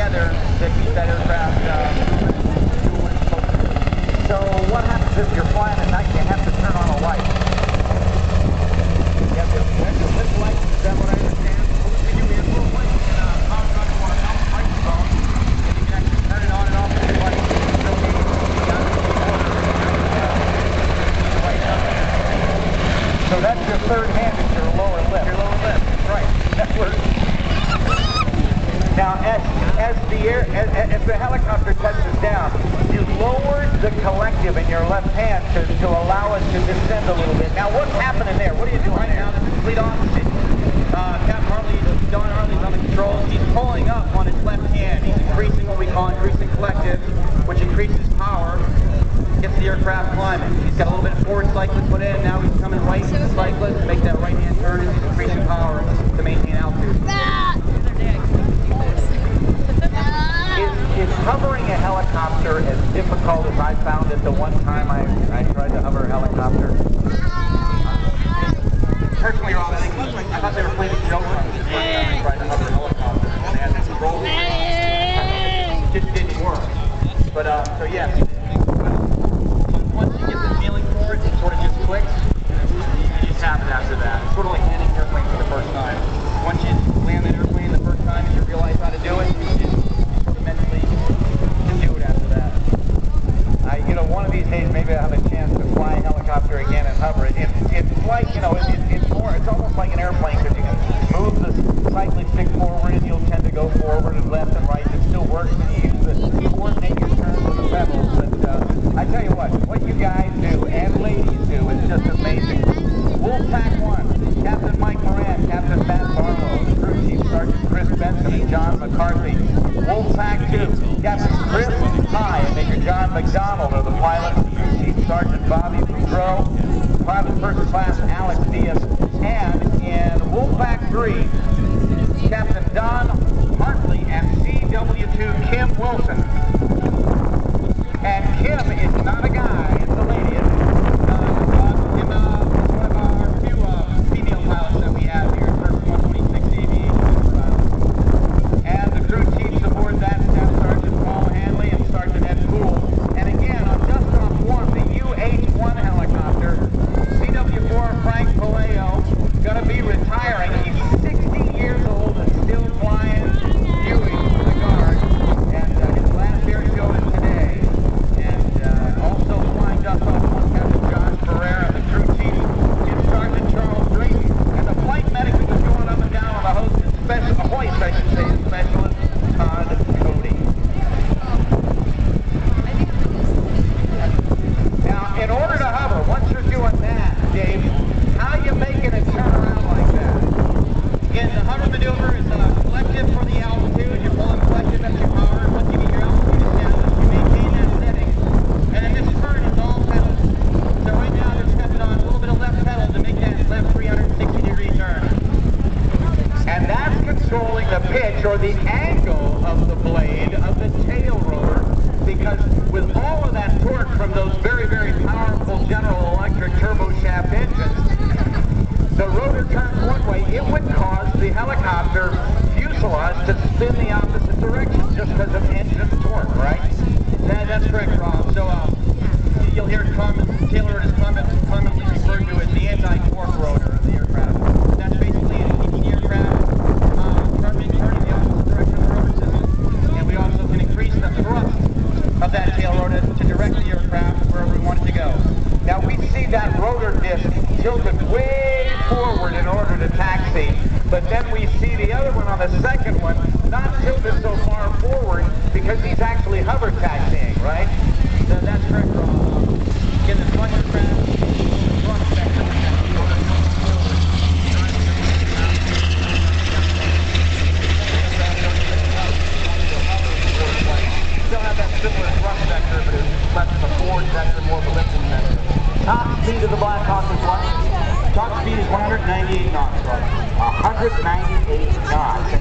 together that keep that aircraft doing what it's supposed to do. So what happens if you're flying at night and you have to turn on a light? You have to lift the lights, is that what I understand? What we do is we'll place it in a power gun or a mountain microphone, and you can actually turn it on and off with the lights. So that's your third hand, is your lower lip. Your lower lip, right. That works. Now, as the helicopter touches down, you lowered the collective in your left hand to allow it to descend a little bit. Now, what's happening there? What are you doing Right there? now, the complete opposite. Captain Harley, Don Harley's on the controls. He's pulling up on his left hand. He's increasing what we call increasing collective, which increases power, gets the aircraft climbing. He's got a little bit of forward cyclist put in. Now he's coming right to the cyclist to make that right hand turn, and he's increasing power to maintain altitude. Is hovering a helicopter as difficult as I found it the one time I tried to hover a helicopter? Personally, Rob, I thought they were playing a joke on me the first time I tried to hover a helicopter, and they had this roll. It just didn't work. But, so yes. Once you get the feeling for it, it sort of just clicks, and you just have it after that. It's sort of like landing an airplane for the first time. Once you land that airplane the first time and you realize how to do it, you just sort of mentally do it after that. You know, one of these days maybe I'll have a chance to fly a helicopter again and hover it. It's like, you know, it's almost like an airplane, because you can move the cycling stick forward and you'll tend to go forward and left and right. It still works when you use the coordinate your turns with the pedals. But I tell you what you guys do and ladies do is just amazing. Wolfpack 1, Captain Mike Moran, Captain Matt Barlow, the crew chief Sergeant Chris Benson and John McCarthy. Wolfpack 2, Captain Chris High and Major John McDonald are the pilots, the crew chief Sergeant Bobby Boudreau, Private First Class Alex Diaz, and in Wolfpack 3, Captain Don Hartley and CW2 Kim Wilson. And Kim is not a guy, it's a lady. Kim is one of our few female pilots that we have here at Surface 126 Aviation. And the crew chiefs aboard that, Staff Sergeant Paul Hanley and Sergeant Ed Poole. And again, on just off warm, the UH-1 helicopter, CW4 Frank Paleo, going to be retiring. He's 60 years old and still flying Huey for the Guard. And his last air show is today. And also flying just off one, Captain John Ferreira, the crew chief is Sergeant Charles Green, and the flight medic who was going up and down on the host is hoist, I should say, specialist Todd Cody. Now, in order to hover, once you're doing that, Dave, how are you making it turn around like that? Again, the hover maneuver is collective for the altitude. You're pulling collective at your power. Once you get your altitude established, you maintain that setting. And then this turn is all pedals. So right now they're stepping on a little bit of left pedal to make that left 360-degree turn. And that's controlling the pitch or the angle of the blade of the tail rotor, because with all of that torque from those very, very powerful General Electric turboshaft engines, the rotor turns one way, it would cause the helicopter fuselage to spin the opposite direction just because of engine torque, right? That's correct, Rob. So you'll hear Taylor is commonly referred to as the anti-torque rotor of the aircraft. That's basically keeping the aircraft turning the opposite direction of the rotor system. And we also can increase the thrust of that tail rotor to direct the aircraft wherever we want it to go. Now we see that rotor disc tilted way forward in order to taxi, but then we see the other one on the second one not tilted so far forward because he's actually hover taxiing, right? That's correct, Rob. Again, the front aircraft, front vector, still have that similar thrust vector, but it's less of a forward vector, more of a lifting vector. Top speed of the Blackhawk is what? Top speed is 198 knots, Rob. 198 knots.